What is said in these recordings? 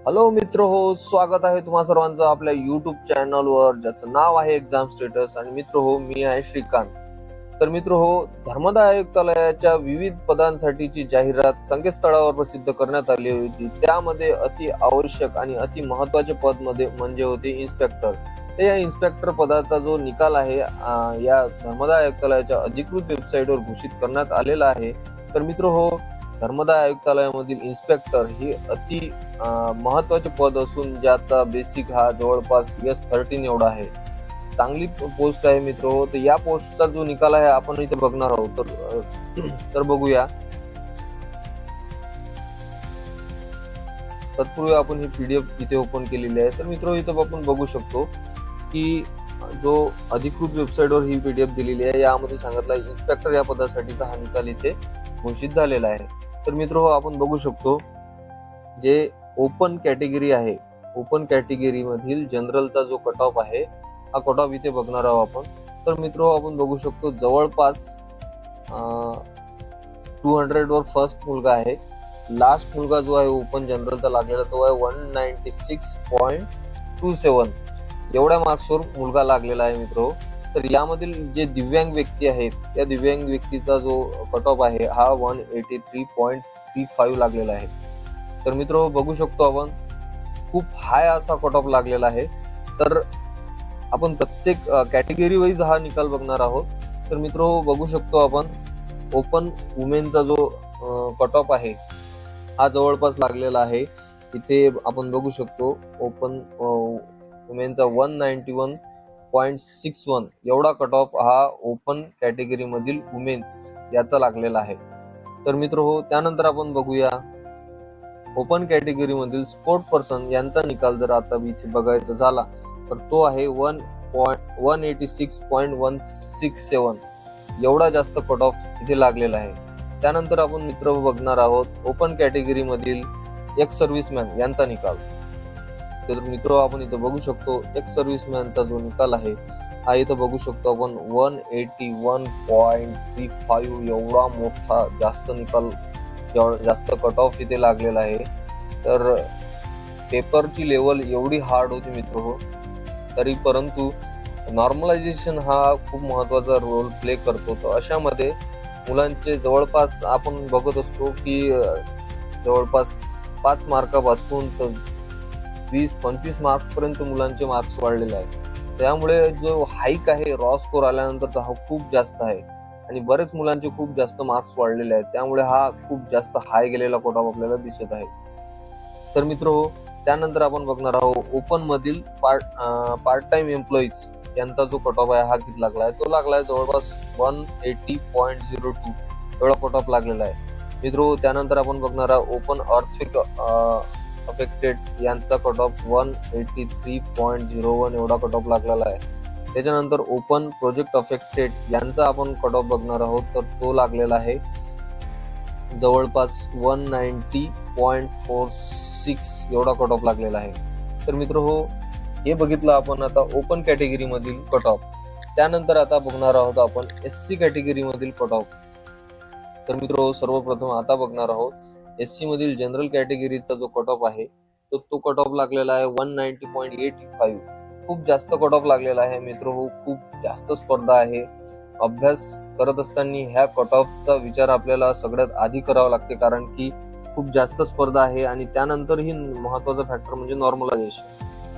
Hello मित्र हो, स्वागत आहे तुम्हा सर्वांचं आपल्या युट्यूब चॅनलवर ज्याचं नाव आहे एक्झाम स्टेटस. आणि मित्र हो, मी आहे श्रीकांत. तर मित्र हो, धर्मदाय आयुक्तालयाच्या विविध पदांसाठीची जाहिरात संकेतस्थळावर प्रसिद्ध करण्यात आली होती. त्यामध्ये अति आवश्यक आणि अति महत्वाचे पद मध्ये म्हणजे होते इन्स्पेक्टर. तर या इन्स्पेक्टर पदाचा जो निकाल आहे या धर्मदाय आयुक्तालयाच्या अधिकृत वेबसाईटवर घोषित करण्यात आलेला आहे. तर मित्र हो, धर्मदाय आयुक्तालयामधील इन्स्पेक्टर ही अति महत्वाचे पद असून ज्याचा बेसिक हा जवळपास S13 एवढा आहे. चांगली पोस्ट आहे मित्र हो. तर या पोस्टचा जो निकाल आहे आपण इथे बघणार आहोत. तर बघूया. तत्पूर्वी आपण ही PDF इथे ओपन केलेली आहे. तर मित्र इथे आपण बघू शकतो की जो अधिकृत वेबसाईटवर ही PDF दिलेली आहे, यामध्ये सांगितलं इन्स्पेक्टर या पदासाठीचा हा निकाल इथे घोषित झालेला आहे. तर मित्र हो, आपण बघू शकतो जे ओपन कॅटेगरी आहे, ओपन कॅटेगरी मधील जनरलचा जो कट ऑफ आहे हा कट ऑफ इथे बघणार आहोत आपण. तर मित्र आपण बघू शकतो जवळपास 200 वर फर्स्ट मुलगा आहे. लास्ट मुलगा जो आहे ओपन जनरलचा लागलेला तो आहे 196.27 एवढ्या मार्क्सवर मुलगा लागलेला आहे मित्र. तर यामधील जे दिव्यांग व्यक्ती आहेत त्या दिव्यांग व्यक्तीचा जो कट ऑफ आहे हा 183.35 लागलेला आहे. तर मित्र बघू शकतो आपण खूप हाय असा कट ऑफ लागलेला आहे. तर आपण प्रत्येक कॅटेगरी वाईज हा निकाल बघणार आहोत. तर मित्र बघू शकतो आपण ओपन वुमेनचा जो कट ऑफ आहे हा जवळपास लागलेला आहे. इथे आपण बघू शकतो ओपन वुमेनचा 191.61 एवढा कट ऑफ हा ओपन कॅटेगरी मधील वुमेन्स याचा लागलेला आहे. तर मित्र हो, त्यानंतर आपण बघूया ओपन कॅटेगरी मधील स्पोर्ट पर्सन यांचा निकाल जर आता इथे बघायचा झाला तर तो आहे 186.167 एवढा जास्त कट ऑफ इथे लागलेला आहे. त्यानंतर आपण मित्र बघणार आहोत ओपन कॅटेगरी मधील एक्स सर्व्हिसमॅन यांचा निकाल. तर मित्र आपण इथे बघू शकतो एक्स सर्व्हिसमॅनचा जो निकाल आहे हा इथं बघू शकतो आपण 181.35 एवढा मोठा जास्त निकाल, जास्त कट ऑफ इथे लागलेला आहे. तर पेपरची लेवल एवढी हार्ड होती मित्र हो, तरी परंतु नॉर्मलायझेशन हा खूप महत्वाचा रोल प्ले करतो. तर अशामध्ये मुलांचे जवळपास आपण बघत असतो की जवळपास 5 मार्कापासून तर 20-25 मार्क्स पर्यंत मुलांचे मार्क्स वाढलेले आहेत. त्यामुळे जो हाईक आहे रॉ स्कोर आल्यानंतरचा हा खूप जास्त आहे आणि बरेच मुलांचे खूप जास्त मार्क्स वाढलेले आहेत. त्यामुळे हा खूप जास्त हाय गेलेला कट ऑफ आपल्याला दिसत आहे. तर मित्र हो, त्यानंतर आपण बघणार आहोत ओपन मधील पार्ट टाइम एम्प्लॉईज यांचा जो कट ऑफ आहे हा किती लागला आहे, तो लागलाय जवळपास 180.02 एवढा कट ऑफ लागलेला आहे मित्र. त्यानंतर आपण बघणार आहोत ओपन अर्थक्वेक अफेक्टेड यांचा कट ऑफ 183.01 एवढा कट ऑफ लागलेला आहे. त्याच्यानंतर ओपन प्रोजेक्ट अफेक्टेड यांचा आपण कट ऑफ बघणार आहोत. तर तो लागलेला आहे जवळपास 190.46 एवढा कट ऑफ लागलेला आहे. तर मित्र हो, हे बघितलं आपण आता ओपन कॅटेगरी मधील कट ऑफ. त्यानंतर आता बघणार आहोत आपण SC कॅटेगरी मधील कट ऑफ. तर मित्र सर्वप्रथम आता बघणार आहोत SC मधील जनरल कॅटेगरीचा जो कट ऑफ आहे तो कट ऑफ लागलेला आहे 190.85. खूप जास्त कट ऑफ लागलेला आहे मित्र हो. खूप जास्त स्पर्धा आहे. अभ्यास करत असताना ह्या कट ऑफचा विचार आपल्याला सगळ्यात आधी करावा लागते, कारण की खूप जास्त स्पर्धा आहे. आणि त्यानंतर ही महत्वाचा फॅक्टर म्हणजे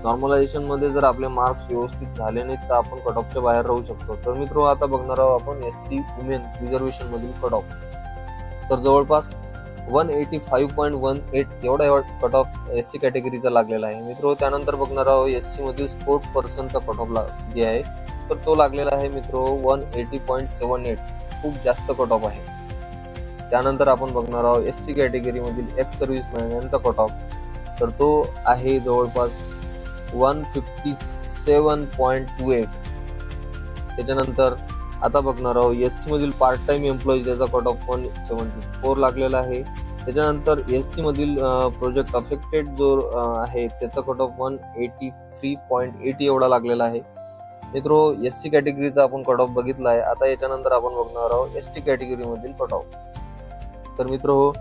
नॉर्मलायझेशन मध्ये जर आपले मार्क्स व्यवस्थित झाले नाहीत तर आपण कट ऑफच्या बाहेर राहू शकतो. तर मित्र आता बघणार आहोत आपण SC वुमेन रिझर्वेशन मधील कट ऑफ. तर जवळपास 185.18 एवढा कट ऑफ SC कॅटेगरीचा लागलेला आहे मित्र. त्यानंतर बघणार आहोत SC मधील स्पोर्ट पर्सनचा कट ऑफ जे आहे तर तो लागलेला आहे मित्र 180.78. खूप जास्त कट ऑफ आहे. त्यानंतर आपण बघणार आहोत SC कॅटेगरी मधील एक्स सर्व्हिसमॅन यांचा कट ऑफ. तर तो आहे जवळपास 157.28. त्याच्यानंतर आता बघणार आहोत SC मधील पार्ट टाइम एम्प्लॉईज याचा कट ऑफ 174 लागलेला आहे. त्याच्यानंतर SC मधील प्रोजेक्ट अफेक्टेड जो आहे त्याचा कट ऑफ 183.80 एवढा लागलेला आहे मित्र. SC कॅटेगरीचा आपण कट ऑफ बघितला आहे. आता याच्यानंतर आपण बघणार आहोत ST कॅटेगरी मधील कट ऑफ. तर मित्र हो,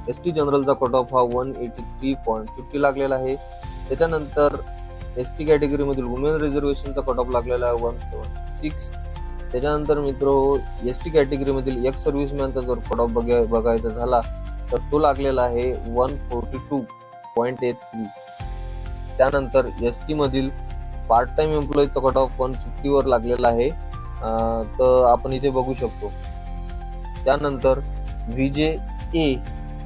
एसटी जनरलचा कट ऑफ हा 183.50 लागलेला आहे. त्याच्यानंतर एसटी कॅटेगरी मधील वुमेन रिझर्वेशनचा कट ऑफ लागलेला आहे 176. त्याच्यानंतर मित्र एसटी कॅटेगरी मधील एक्स सर्व्हिसमॅनचा जर कट ऑफ बघायचा झाला तर तो लागलेला आहे 142.83. त्यानंतर एसटी मधील पार्ट टाइम एम्प्लॉईचा कट ऑफ 150 वर लागलेला आहे, तर आपण इथे बघू शकतो. त्यानंतर व्हीजे ए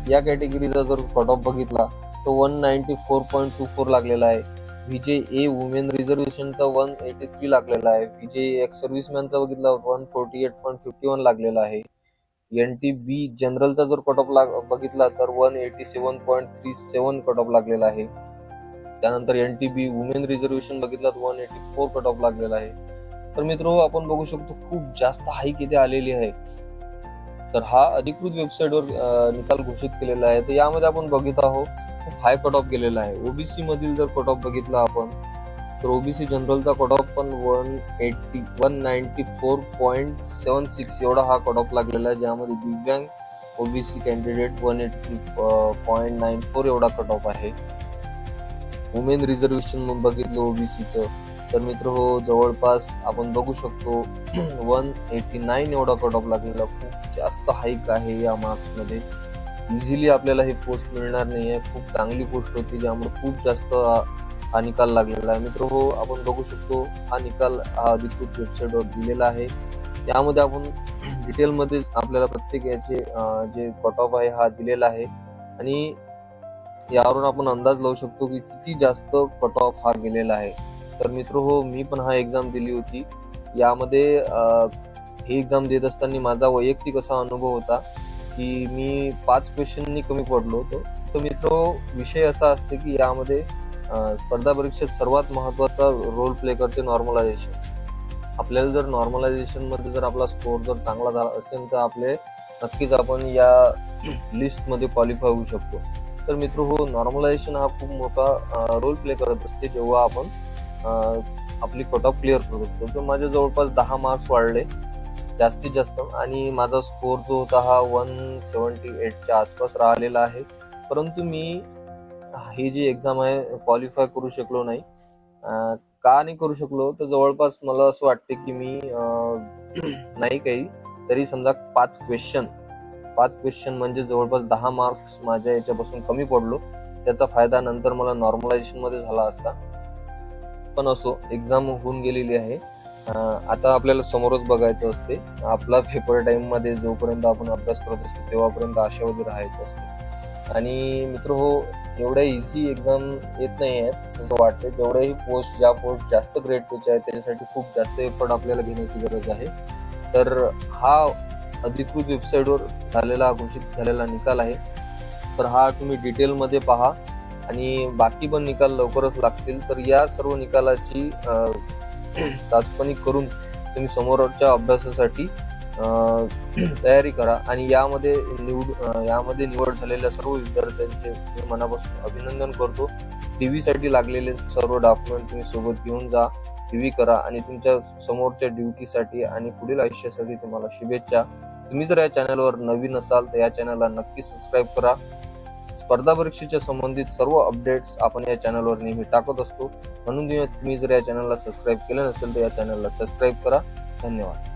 या कॅटेगरीचा जर कट ऑफ बघितला तो 194.24 लागलेला आहे. व्हीजे ए वुमेन रिझर्वेशनचा 183 लागलेला आहे. व्हीजे एक्स सर्व्हिसमॅनचा बघितला 148.51 लागलेला आहे. एनटीबी जनरलचा जर कट ऑफ बघितला तर 187.37 कट ऑफ लागलेला आहे. त्यानंतर एनटीबी वुमेन रिझर्वेशन बघितला तर 184 कट ऑफ लागलेला आहे. तर मित्र आपण बघू शकतो खूप जास्त हाईक इथे आलेली आहे. तर हा अधिकृत वेबसाईटवर निकाल घोषित केलेला आहे. तर यामध्ये आपण बघित आहोत खूप हाय कट ऑफ गेलेला आहे. ओबीसी मधील जर कट ऑफ बघितला आपण तर ओबीसी जनरलचा कट ऑफ पण 194.76 एवढा हा कट ऑफ लागलेला आहे, ज्यामध्ये दिव्यांग ओबीसी कॅन्डिडेट 180.94 एवढा कट ऑफ आहे. वुमेन रिझर्वेशन बघितलं ओबीसीचं तर मित्र जवळपास आपण बघू शकतो 189 एवढा कट ऑफ लागलेला. खूप जास्त हाईक आहे या मार्क्स मध्ये. इझिली आपल्याला ही पोस्ट मिळणार नाहीये. खूप चांगली पोस्ट होती, ज्यामुळे खूप जास्त हा निकाल लागलेला आहे. मित्र आपण बघू शकतो हा निकाल हा अधिकृत वेबसाईट वर दिलेला आहे. यामध्ये आपण डिटेल मध्ये आपल्याला प्रत्येक याचे जे कट ऑफ आहे हा दिलेला आहे आणि यावरून आपण अंदाज लावू शकतो की किती जास्त कट ऑफ हा गेलेला आहे. तर मित्र मी पण हा एक्झाम दिली होती. यामध्ये ही एक्झाम देत असताना माझा वैयक्तिक असा अनुभव होता की मी 5 क्वेश्चननी कमी पडलो होतो. तर मित्र विषय असा असते की यामध्ये स्पर्धा परीक्षेत सर्वात महत्वाचा रोल प्ले करते नॉर्मलायझेशन. आपल्याला जर नॉर्मलायझेशन मध्ये जर आपला स्कोर जर चांगला झाला असेल तर आपले नक्कीच आपण या लिस्ट मध्ये क्वालिफाय होऊ शकतो. तर मित्र नॉर्मलायझेशन हा खूप मोठा रोल प्ले करत असते जेव्हा आपण आपली कट ऑफ क्लिअर करत असतो. तर माझ्या जवळपास 10 मार्क्स वाढले जास्तीत जास्त आणि माझा स्कोर जो होता हा 178च्या आसपास राहिलेला आहे. परंतु मी ही जी एक्झाम आहे क्वालिफाय करू शकलो नाही. का नाही करू शकलो तर जवळपास मला असं वाटते की मी नाही काही तरी समजा 5 क्वेश्चन म्हणजे जवळपास 10 मार्क्स माझ्या याच्यापासून कमी पडलो. त्याचा फायदा नंतर मला नॉर्मलायझेशन मध्ये झाला असता. पण असो, एक्झाम होऊन गेलेली आहे. आता आपल्याला समोरच बघायचं असते. आपला पेपर टाइम मध्ये जोपर्यंत आपण अभ्यास करत असतो तेव्हापर्यंत आशावादी राहायचं असते. आणि मित्र एवढ्या इझी एक्झाम येत नाही आहेत असं वाटतं. जेवढ्याही पोस्ट ज्या पोस्ट जास्त ग्रेडचे आहेत त्याच्यासाठी खूप जास्त एफर्ट आपल्याला घेण्याची गरज आहे. तर हा अधिकृत वेबसाईटवर घोषित झालेला निकाल आहे. तर हा तुम्ही डिटेल मध्ये पहा आणि बाकी पण निकाल लवकरच लागतील. तर या सर्व निकालाची चाचपणी करून तुम्ही समोरच्या अभ्यासासाठी तयारी करा आणि यामध्ये निवड झालेल्या सर्व विद्यार्थ्यांचे मी मनापासून अभिनंदन करतो. टीव्ही साठी लागलेले सर्व डॉक्युमेंट तुम्ही सोबत घेऊन जा, टीव्ही करा आणि तुमच्या समोरच्या ड्युटीसाठी आणि पुढील आयुष्यासाठी तुम्हाला शुभेच्छा. तुम्ही जर या चॅनलवर नवीन असाल तर या चॅनलला नक्की सबस्क्राईब करा. स्पर्धा परीक्षेच्या संबंधित सर्व अपडेट्स आपण या चॅनलवर नेहमी टाकत असतो. म्हणून तुम्ही जर या चॅनलला सबस्क्राईब केलं नसेल तर या चॅनलला सबस्क्राईब करा. धन्यवाद.